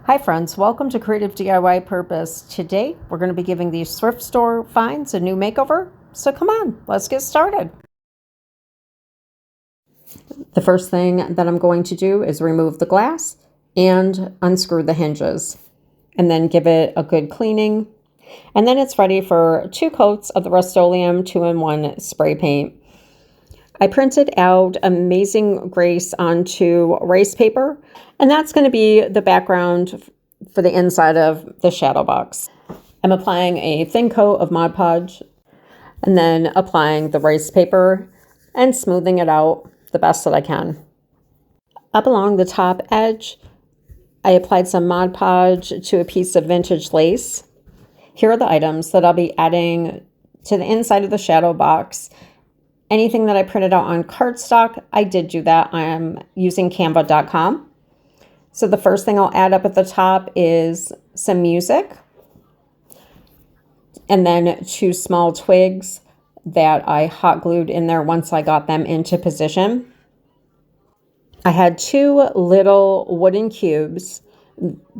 Hi friends, welcome to Creative DIY Purpose. Today we're going to be giving these thrift store finds a new makeover. So come on, let's get started. The first thing that I'm going to do is remove the glass and unscrew the hinges and then give it a good cleaning. And then it's ready for 2 coats of the Rust-Oleum 2-in-1 spray paint. I printed out Amazing Grace onto rice paper, and that's going to be the background for the inside of the shadow box. I'm applying a thin coat of Mod Podge and then applying the rice paper and smoothing it out the best that I can. Up along the top edge, I applied some Mod Podge to a piece of vintage lace. Here are the items that I'll be adding to the inside of the shadow box. Anything that I printed out on cardstock, I did do that. I'm using Canva.com. So the first thing I'll add up at the top is some music. And then 2 small twigs that I hot glued in there once I got them into position. I had 2 little wooden cubes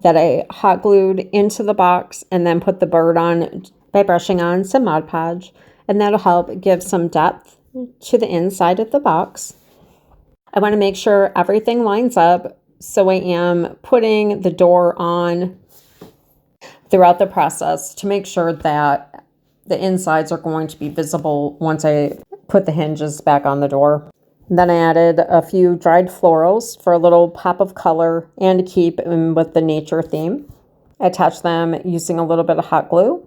that I hot glued into the box and then put the bird on by brushing on some Mod Podge. And that'll help give some depth to the inside of the box. I want to make sure everything lines up, so I am putting the door on throughout the process to make sure that the insides are going to be visible once I put the hinges back on the door. And then I added a few dried florals for a little pop of color and to keep in with the nature theme. I attached them using a little bit of hot glue.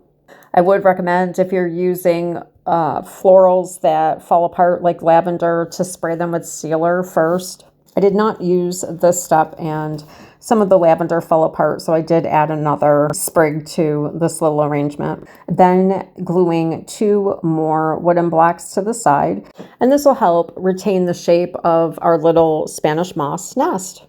I would recommend, if you're using florals that fall apart like lavender, to spray them with sealer first. I did not use this step and some of the lavender fell apart, so I did add another sprig to this little arrangement. Then gluing 2 more wooden blocks to the side, and this will help retain the shape of our little Spanish moss nest.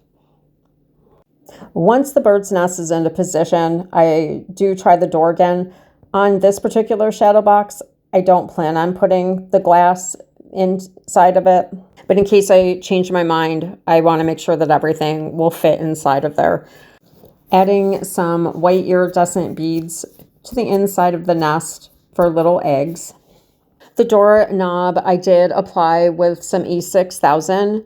Once the bird's nest is into position, I do try the door again. On this particular shadow box, I don't plan on putting the glass inside of it, but in case I change my mind, I want to make sure that everything will fit inside of there. Adding some white iridescent beads to the inside of the nest for little eggs. The door knob I did apply with some E6000.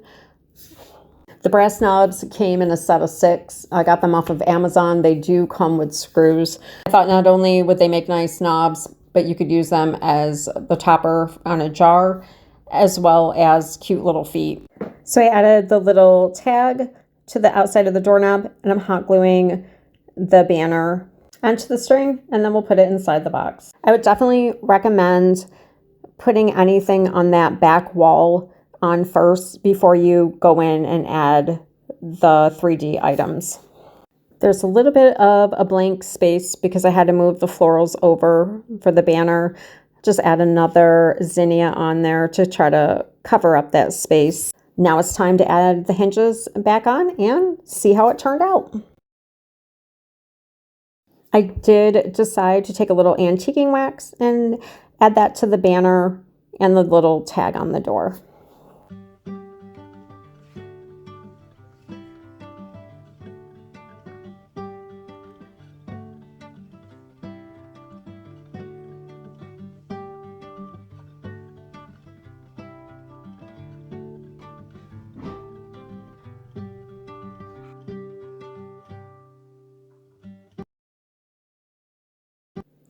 The brass knobs came in a set of 6. I got them off of Amazon. They do come with screws. I thought not only would they make nice knobs, but you could use them as the topper on a jar, as well as cute little feet. So I added the little tag to the outside of the doorknob, and I'm hot gluing the banner onto the string, and then we'll put it inside the box. I would definitely recommend putting anything on that back wall on first before you go in and add the 3D items. There's a little bit of a blank space because I had to move the florals over for the banner. Just add another zinnia on there to try to cover up that space. Now it's time to add the hinges back on and see how it turned out. I did decide to take a little antiquing wax and add that to the banner and the little tag on the door.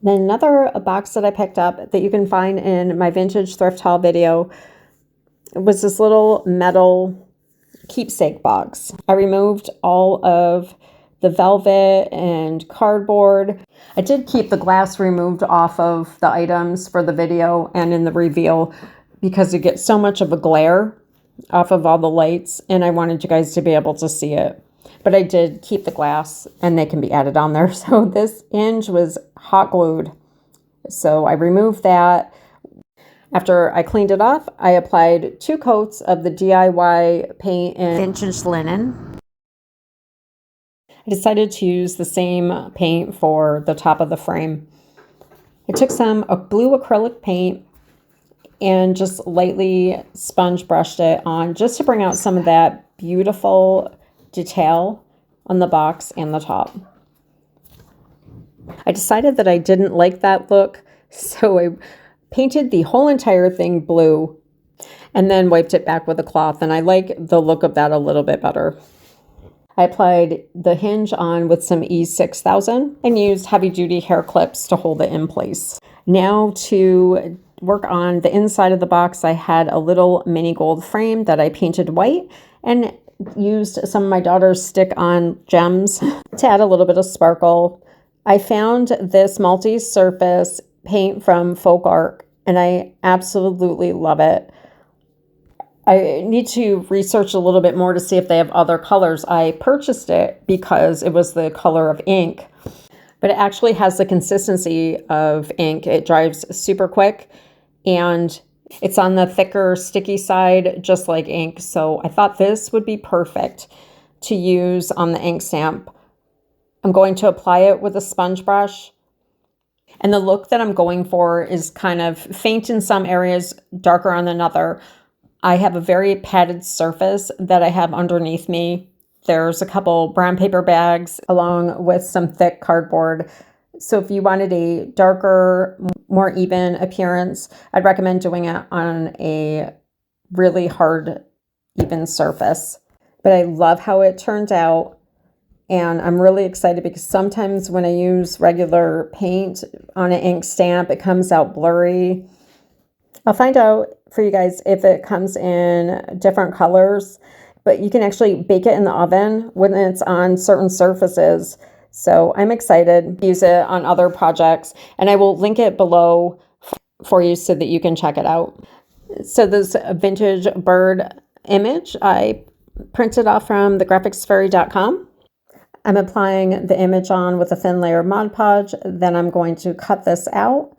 Then another box that I picked up that you can find in my vintage thrift haul video was this little metal keepsake box. I removed all of the velvet and cardboard. I did keep the glass removed off of the items for the video and in the reveal because you get so much of a glare off of all the lights, and I wanted you guys to be able to see it. But I did keep the glass and they can be added on there. So this hinge was hot glued. So I removed that. After I cleaned it off, I applied 2 coats of the DIY paint in vintage linen. I decided to use the same paint for the top of the frame. I took some blue acrylic paint and just lightly sponge brushed it on just to bring out some of that beautiful detail on the box and the top. I decided that I didn't like that look, so I painted the whole entire thing blue and then wiped it back with a cloth, and I like the look of that a little bit better. I applied the hinge on with some E6000 and used heavy-duty hair clips to hold it in place. Now to work on the inside of the box, I had a little mini gold frame that I painted white and used some of my daughter's stick-on gems to add a little bit of sparkle. I found this multi-surface paint from Folk Art, and I absolutely love it. I need to research a little bit more to see if they have other colors. I purchased it because it was the color of ink, but it actually has the consistency of ink. It dries super quick, and it's on the thicker, sticky side, just like ink. So I thought this would be perfect to use on the ink stamp. I'm going to apply it with a sponge brush. And the look that I'm going for is kind of faint in some areas, darker on another. I have a very padded surface that I have underneath me. There's a couple brown paper bags along with some thick cardboard. So if you wanted a darker, more even appearance, I'd recommend doing it on a really hard, even surface. But I love how it turned out, and I'm really excited because sometimes when I use regular paint on an ink stamp, it comes out blurry. I'll find out for you guys if it comes in different colors, but you can actually bake it in the oven when it's on certain surfaces. So I'm excited to use it on other projects, and I will link it below for you so that you can check it out. So this vintage bird image, I printed off from thegraphicsfairy.com. I'm applying the image on with a thin layer of Mod Podge. Then I'm going to cut this out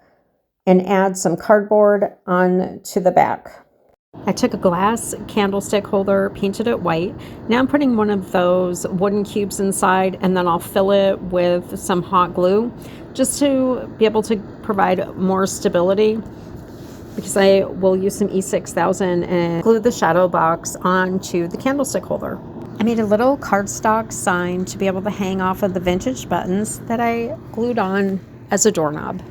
and add some cardboard on to the back. I took a glass candlestick holder, painted it white. Now I'm putting one of those wooden cubes inside, and then I'll fill it with some hot glue just to be able to provide more stability, because I will use some E6000 and glue the shadow box onto the candlestick holder. I made a little cardstock sign to be able to hang off of the vintage buttons that I glued on as a doorknob.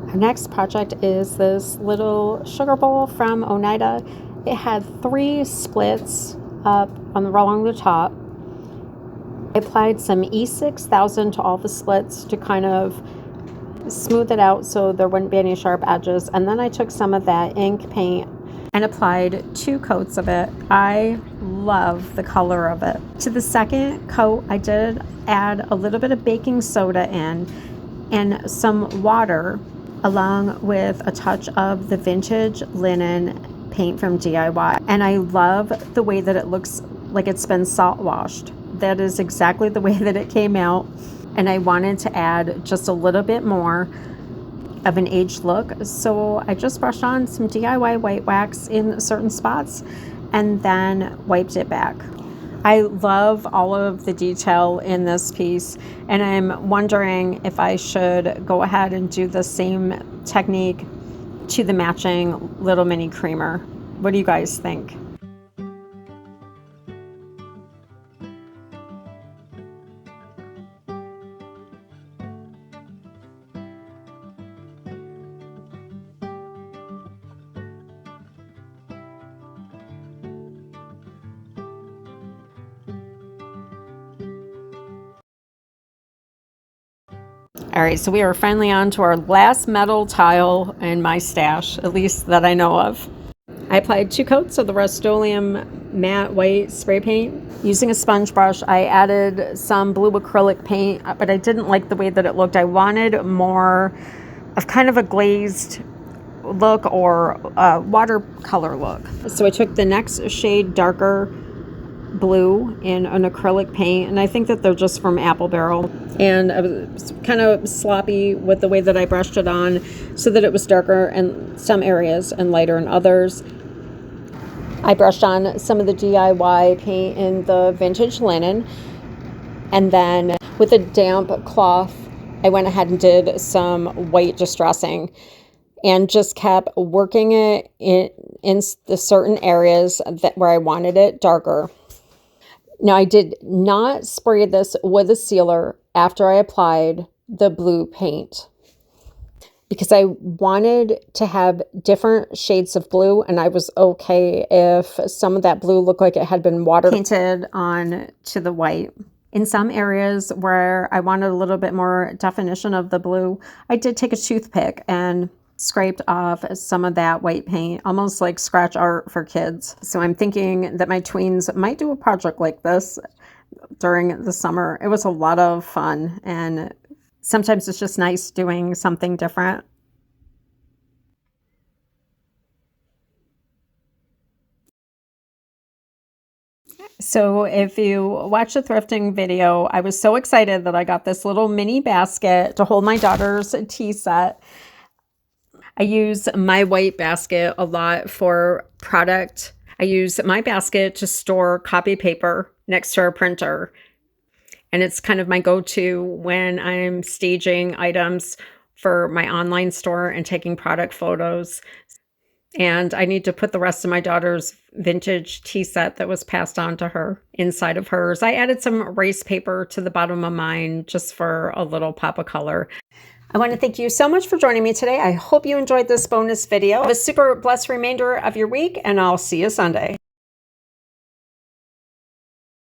Our next project is this little sugar bowl from Oneida. It had 3 splits up along the top. I applied some E6000 to all the splits to kind of smooth it out so there wouldn't be any sharp edges. And then I took some of that ink paint and applied 2 coats of it. I love the color of it. To the second coat, I did add a little bit of baking soda in and some water, along with a touch of the vintage linen paint from DIY. And I love the way that it looks like it's been salt washed. That is exactly the way that it came out. And I wanted to add just a little bit more of an aged look. So I just brushed on some DIY white wax in certain spots and then wiped it back. I love all of the detail in this piece, and I'm wondering if I should go ahead and do the same technique to the matching little mini creamer. What do you guys think? All right, so we are finally on to our last metal tile in my stash, at least that I know of. I applied 2 coats of the Rust-Oleum matte white spray paint. Using a sponge brush, I added some blue acrylic paint, but I didn't like the way that it looked. I wanted more of kind of a glazed look or a watercolor look. So I took the next shade darker blue in an acrylic paint, and I think that they're just from Apple Barrel, and I was kind of sloppy with the way that I brushed it on so that it was darker in some areas and lighter in others. I brushed on some of the DIY paint in the vintage linen, And then with a damp cloth, I went ahead and did some white distressing and just kept working it in the certain areas where I wanted it darker. Now, I did not spray this with a sealer after I applied the blue paint because I wanted to have different shades of blue, and I was okay if some of that blue looked like it had been water painted on to the white. In some areas where I wanted a little bit more definition of the blue, I did take a toothpick and scraped off some of that white paint, almost like scratch art for kids. So I'm thinking that my tweens might do a project like this during the summer. It was a lot of fun, and sometimes it's just nice doing something different. So if you watch the thrifting video, I was so excited that I got this little mini basket to hold my daughter's tea set. I use my white basket a lot for product. I use my basket to store copy paper next to our printer. And it's kind of my go-to when I'm staging items for my online store and taking product photos. And I need to put the rest of my daughter's vintage tea set that was passed on to her inside of hers. I added some erase paper to the bottom of mine just for a little pop of color. I want to thank you so much for joining me today. I hope you enjoyed this bonus video. Have a super blessed remainder of your week, and I'll see you Sunday.